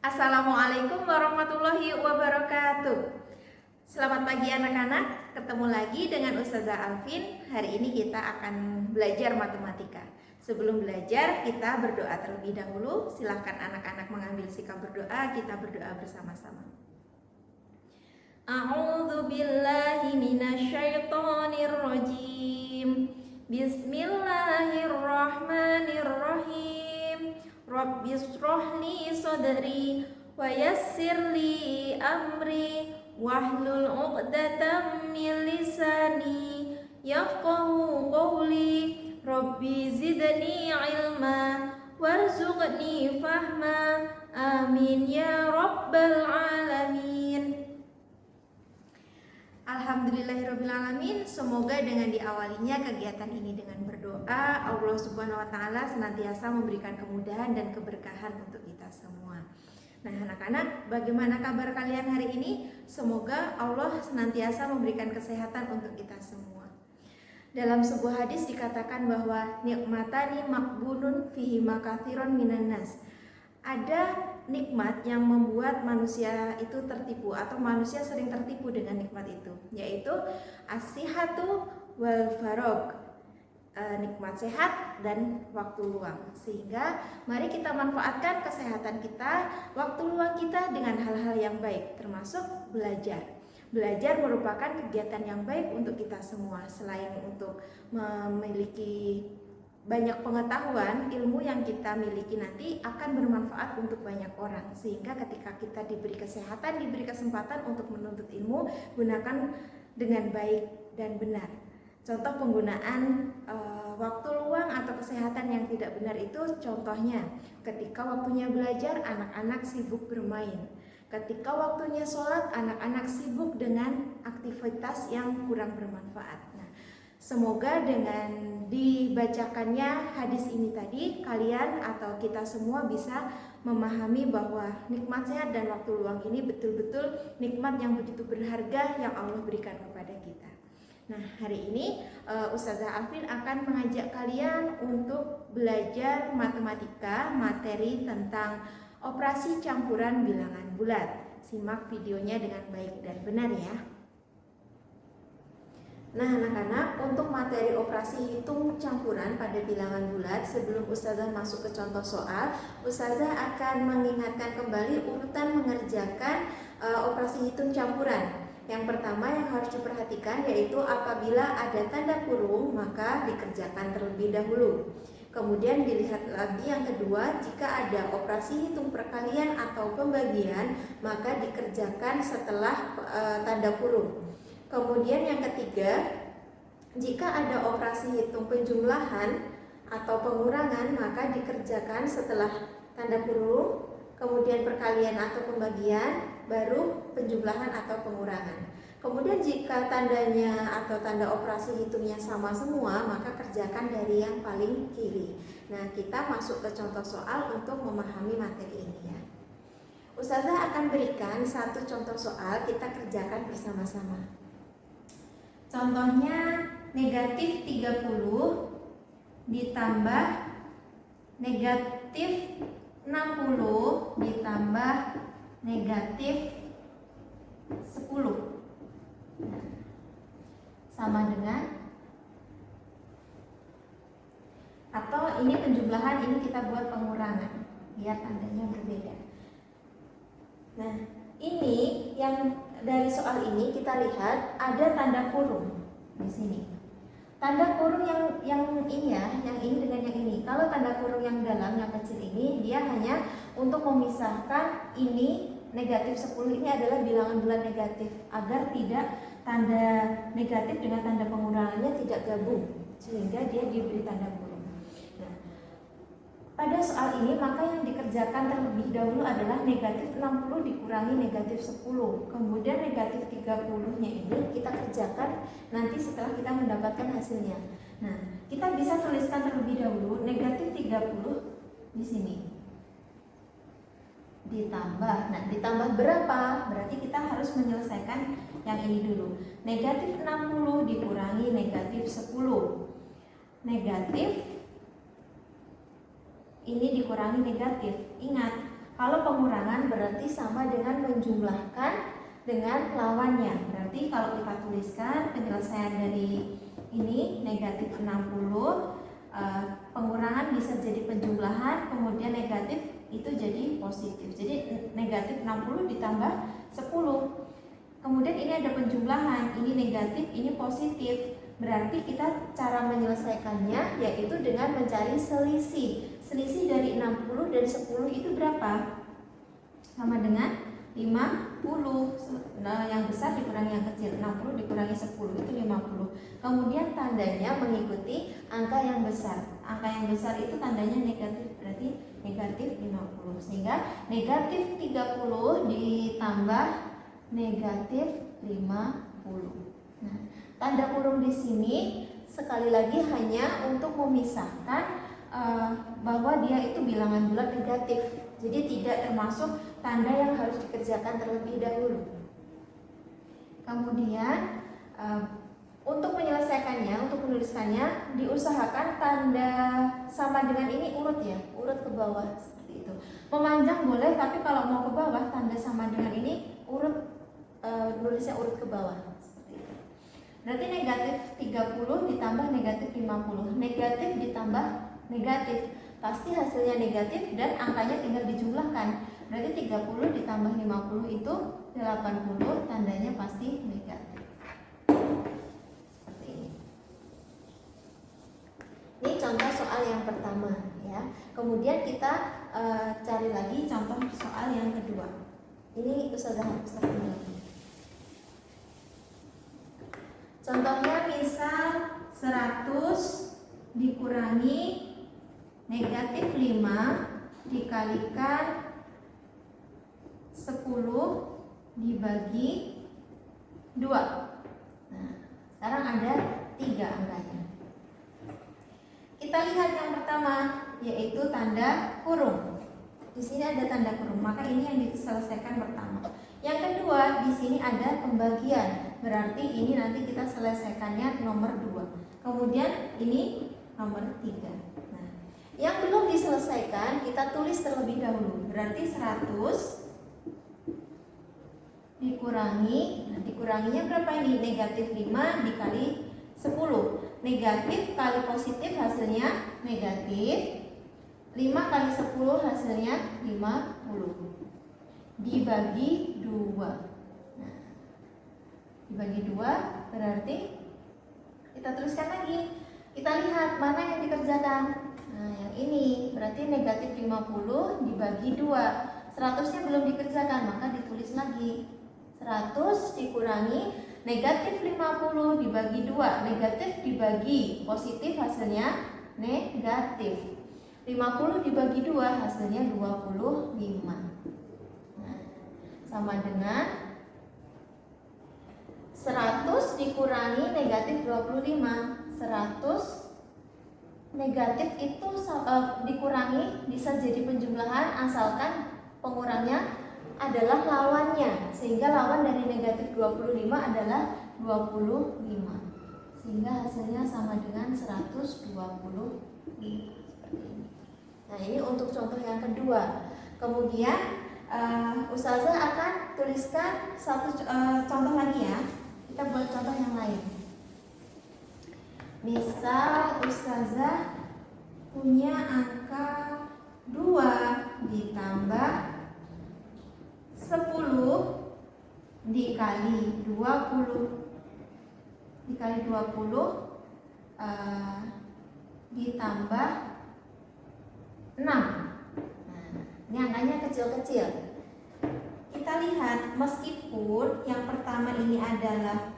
Assalamualaikum warahmatullahi wabarakatuh. Selamat pagi anak-anak, ketemu lagi dengan Ustazah Alvin. Hari ini kita akan belajar matematika. Sebelum belajar, kita berdoa terlebih dahulu. Silahkan anak-anak mengambil sikap berdoa, kita berdoa bersama-sama. A'udzu billahi minasyaitonir rajim. Bismillahirrahmanirrahim. Rabbi shrah li sadri wa yassir li amri wahlul 'uqdatam min lisani yafqahu qawli. Rabbi zidni ilma warzuqni fahma. Amin ya rabbal alamin. Alhamdulillahirrabbilalamin. Semoga dengan diawalinya kegiatan ini dengan berdoa, Allah Subhanahu wa Ta'ala senantiasa memberikan kemudahan dan keberkahan untuk kita semua. Nah anak-anak, bagaimana kabar kalian hari ini? Semoga Allah senantiasa memberikan kesehatan untuk kita semua. Dalam sebuah hadis dikatakan bahwa nikmatani makbunun fihi makatsiron minan nas. Ada nikmat yang membuat manusia itu tertipu atau manusia sering tertipu dengan nikmat itu, yaitu as-sihhatu wal faragh, nikmat sehat dan waktu luang. Sehingga mari kita manfaatkan kesehatan kita, waktu luang kita dengan hal-hal yang baik, termasuk belajar. Belajar merupakan kegiatan yang baik untuk kita semua. Selain untuk memiliki banyak pengetahuan, ilmu yang kita miliki nanti akan bermanfaat untuk banyak orang. Sehingga ketika kita diberi kesehatan, diberi kesempatan untuk menuntut ilmu, gunakan dengan baik dan benar. Contoh penggunaan waktu luang atau kesehatan yang tidak benar itu contohnya ketika waktunya belajar, anak-anak sibuk bermain. Ketika waktunya sholat, anak-anak sibuk dengan aktivitas yang kurang bermanfaat. Semoga dengan dibacakannya hadis ini tadi, kalian atau kita semua bisa memahami bahwa nikmat sehat dan waktu luang ini betul-betul nikmat yang begitu berharga yang Allah berikan kepada kita. Nah hari ini Ustazah Alvin akan mengajak kalian untuk belajar matematika, materi tentang operasi campuran bilangan bulat. Simak videonya dengan baik dan benar ya. Nah anak-anak, untuk materi operasi hitung campuran pada bilangan bulat, sebelum Ustazah masuk ke contoh soal, Ustazah akan mengingatkan kembali urutan mengerjakan operasi hitung campuran. Yang pertama yang harus diperhatikan yaitu apabila ada tanda kurung maka dikerjakan terlebih dahulu. Kemudian dilihat lagi yang kedua, jika ada operasi hitung perkalian atau pembagian maka dikerjakan setelah tanda kurung. Kemudian yang ketiga, jika ada operasi hitung penjumlahan atau pengurangan maka dikerjakan setelah tanda kurung, kemudian perkalian atau pembagian, baru penjumlahan atau pengurangan. Kemudian jika tandanya atau tanda operasi hitungnya sama semua, maka kerjakan dari yang paling kiri. Nah, kita masuk ke contoh soal untuk memahami materi ini ya. Ustazah akan berikan satu contoh soal, kita kerjakan bersama-sama. Contohnya negatif 30 ditambah negatif 60 ditambah negatif 10 sama dengan, atau ini penjumlahan, ini kita buat pengurangan biar tandanya berbeda. Nah ini yang dari soal ini kita lihat ada tanda kurung di sini. Tanda kurung yang ini ya, yang ini dengan yang ini. Kalau tanda kurung yang dalam, yang kecil ini, dia hanya untuk memisahkan ini negatif 10 ini adalah bilangan bulat negatif, agar tidak tanda negatif dengan tanda pengurangannya tidak gabung, sehingga dia diberi tanda kurung. Pada soal ini maka yang dikerjakan terlebih dahulu adalah negatif 60 dikurangi negatif 10. Kemudian negatif 30-nya ini kita kerjakan nanti setelah kita mendapatkan hasilnya. Nah, kita bisa tuliskan terlebih dahulu negatif 30 di sini. Ditambah. Nah, ditambah berapa? Berarti kita harus menyelesaikan yang ini dulu. Negatif 60 dikurangi negatif 10. Negatif ini dikurangi negatif. Ingat, kalau pengurangan berarti sama dengan menjumlahkan dengan lawannya. Berarti kalau kita tuliskan penyelesaian dari ini negatif 60, pengurangan bisa jadi penjumlahan, kemudian negatif itu jadi positif. Jadi negatif 60 ditambah 10. Kemudian ini ada penjumlahan, ini negatif, ini positif. Berarti kita cara menyelesaikannya yaitu dengan mencari selisih. Selisih dari 60 dan 10 itu berapa? Sama dengan 50. Nah, yang besar dikurangi yang kecil, 60 dikurangi 10 itu 50. Kemudian tandanya mengikuti angka yang besar. Angka yang besar itu tandanya negatif, berarti negatif 50. Sehingga negatif 30 ditambah negatif 50. Nah, tanda kurung di sini sekali lagi hanya untuk memisahkan bahwa dia itu bilangan bulat negatif. Jadi tidak termasuk tanda yang harus dikerjakan terlebih dahulu. Kemudian untuk menyelesaikannya, untuk menuliskannya, diusahakan tanda sama dengan ini urut ya, urut ke bawah seperti itu. Memanjang boleh, tapi kalau mau ke bawah tanda sama dengan ini urut, nulisnya urut ke bawah seperti itu. Berarti negatif 30 ditambah negatif 50. Negatif ditambah negatif, pasti hasilnya negatif dan angkanya tinggal dijumlahkan. Berarti 30 ditambah 50 itu 80, tandanya pasti negatif. Seperti ini. Ini contoh soal yang pertama ya. Kemudian kita cari lagi contoh soal yang kedua. Ini Ustazah hapus lagi. Contohnya misal 100 dikurangi negatif 5 dikalikan 10 dibagi 2. Nah, sekarang ada 3 angkanya. Kita lihat yang pertama, yaitu tanda kurung. Di sini ada tanda kurung, maka ini yang diselesaikan pertama. Yang kedua, di sini ada pembagian. Berarti ini nanti kita selesaikannya nomor 2. Kemudian ini nomor 3. Nah, yang belum diselesaikan kita tulis terlebih dahulu. Berarti 100 dikurangi, nah dikuranginya berapa ini? Negatif 5 dikali 10. Negatif kali positif hasilnya negatif. 5 kali 10 hasilnya 50. Dibagi 2. Nah, dibagi 2 berarti kita tuliskan lagi. Kita lihat mana yang dikerjakan. Nah, yang ini berarti negatif 50 dibagi 2. 100-nya belum dikerjakan, maka ditulis lagi. 100 dikurangi negatif 50 dibagi 2. Negatif dibagi positif hasilnya negatif. 50 dibagi 2 hasilnya 25. Nah, sama dengan 100 dikurangi negatif 25. 100 negatif itu dikurangi bisa jadi penjumlahan asalkan pengurangnya adalah lawannya, sehingga lawan dari negatif 25 adalah 25, sehingga hasilnya sama dengan 125 seperti ini. Nah, ini untuk contoh yang kedua. Kemudian Ustazah akan tuliskan satu contoh lagi ya. Kita buat contoh yang lain. Misal Ustazah punya angka 2 ditambah 10 dikali 20 dikali 20 ditambah 6. Nah, ini angkanya kecil-kecil. Kita lihat meskipun yang pertama ini adalah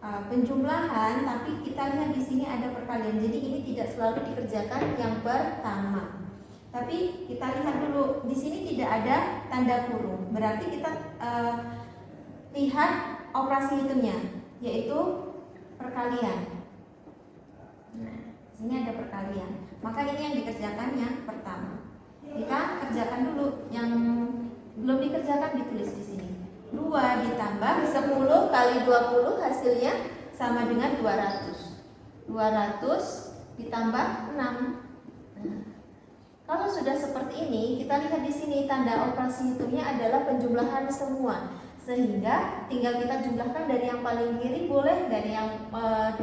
penjumlahan, tapi kita lihat di sini ada perkalian. Jadi ini tidak selalu dikerjakan yang pertama. Tapi kita lihat dulu, di sini tidak ada tanda kurung. Berarti kita lihat operasi hitungnya, yaitu perkalian. Nah, sini ada perkalian. Maka ini yang dikerjakan yang pertama. Kita kerjakan dulu, yang belum dikerjakan ditulis di sini. 2 ditambah 10 kali 20 hasilnya sama dengan 200. 200 ditambah 6. Nah, Kalau sudah seperti ini, kita lihat di sini tanda operasi hitungnya adalah penjumlahan semua. Sehingga tinggal kita jumlahkan dari yang paling kiri boleh, dari yang 200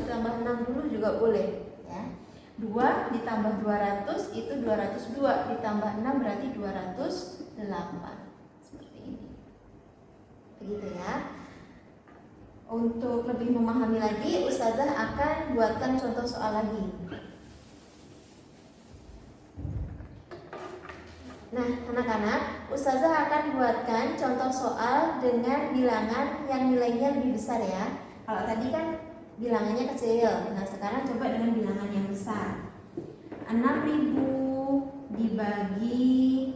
ditambah 6 dulu juga boleh ya. 2 ditambah 200 itu 202, ditambah 6 berarti 208. Seperti ini. Begitu ya. Untuk lebih memahami lagi, Ustazah akan buatkan contoh soal lagi. Nah, anak-anak, Ustazah akan buatkan contoh soal dengan bilangan yang nilainya lebih besar ya. Kalau tadi kan bilangannya kecil, nah sekarang coba dengan bilangan yang besar. 6.000 dibagi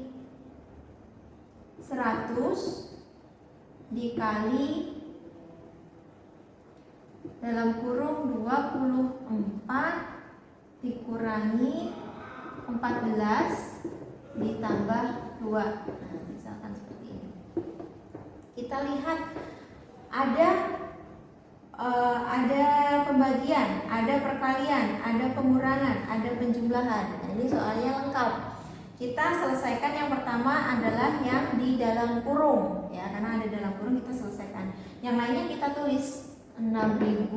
100 dikali dalam kurung 24 dikurangi 14 ditambah 2. Nah, misalkan seperti ini. Kita lihat ada pembagian, ada perkalian, ada pengurangan, ada penjumlahan. Nah, ini soalnya lengkap. Kita selesaikan yang pertama adalah yang di dalam kurung ya, karena ada dalam kurung kita selesaikan. Yang lainnya kita tulis 6.000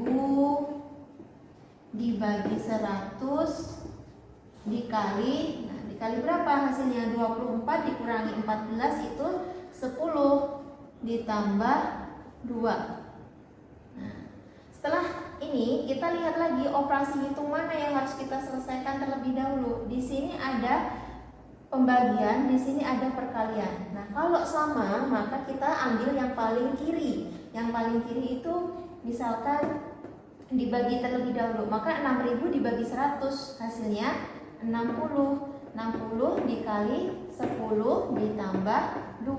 dibagi 100 dikali, nah dikali berapa hasilnya? 24 dikurangi 14 itu 10 ditambah 2. Nah, setelah ini kita lihat lagi operasi hitung mana yang harus kita selesaikan terlebih dahulu. Di sini ada pembagian, di sini ada perkalian. Nah, kalau sama maka kita ambil yang paling kiri. Yang paling kiri itu misalkan dibagi terlebih dahulu, maka 6.000 dibagi 100 hasilnya 60. 60 dikali 10 ditambah 2.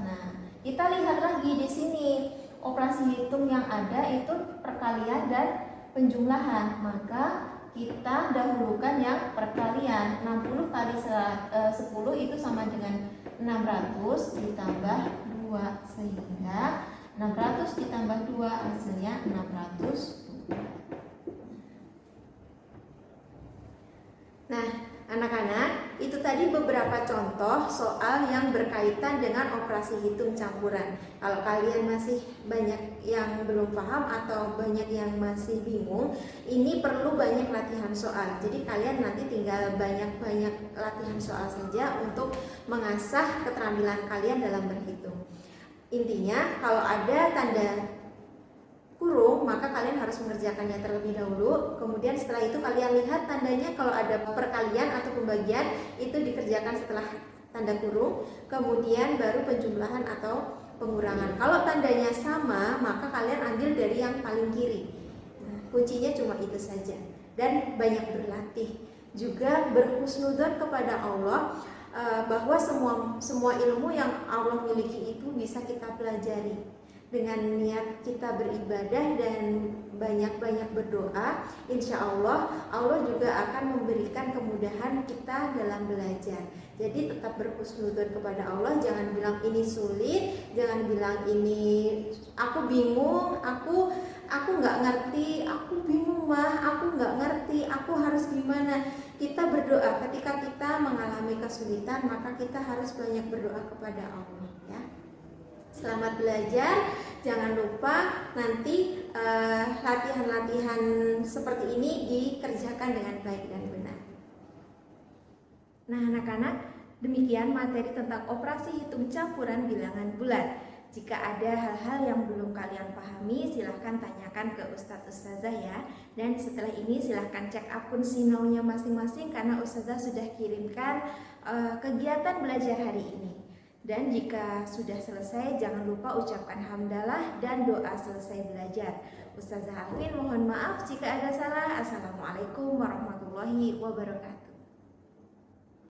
Nah, kita lihat lagi di sini operasi hitung yang ada itu perkalian dan penjumlahan, maka kita dahulukan yang perkalian. 60 kali 10 itu sama dengan 600 ditambah 2, sehingga 600 ditambah 2 hasilnya 600. Nah, anak-anak, itu tadi beberapa contoh soal yang berkaitan dengan operasi hitung campuran. Kalau kalian masih banyak yang belum paham atau banyak yang masih bingung, ini perlu banyak latihan soal. Jadi kalian nanti tinggal banyak-banyak latihan soal saja untuk mengasah keterampilan kalian dalam berhitung. Intinya, kalau ada tanda kurung, maka kalian harus mengerjakannya terlebih dahulu. Kemudian setelah itu kalian lihat tandanya, kalau ada perkalian atau pembagian itu dikerjakan setelah tanda kurung. Kemudian baru penjumlahan atau pengurangan. Kalau tandanya sama, maka kalian ambil dari yang paling kiri. Nah, kuncinya cuma itu saja. Dan banyak berlatih. Juga berhusnudzon kepada Allah bahwa semua ilmu yang Allah miliki itu bisa kita pelajari. Dengan niat kita beribadah dan banyak-banyak berdoa, insya Allah Allah juga akan memberikan kemudahan kita dalam belajar. Jadi tetap berhusnudzon kepada Allah, jangan bilang ini sulit, jangan bilang ini aku bingung, aku nggak ngerti, aku bingung mah, aku nggak ngerti, aku harus gimana. Kita berdoa ketika kita mengalami kesulitan, maka kita harus banyak berdoa kepada Allah ya. Selamat belajar, jangan lupa nanti latihan-latihan seperti ini dikerjakan dengan baik dan benar. Nah anak-anak, demikian materi tentang operasi hitung campuran bilangan bulat. Jika ada hal-hal yang belum kalian pahami, silahkan tanyakan ke Ustadz Ustazah ya. Dan setelah ini silahkan cek akun Sinaunya masing-masing, karena Ustazah sudah kirimkan kegiatan belajar hari ini. Dan jika sudah selesai, jangan lupa ucapkan hamdalah dan doa selesai belajar. Ustazah Alvin mohon maaf jika ada salah. Assalamualaikum warahmatullahi wabarakatuh.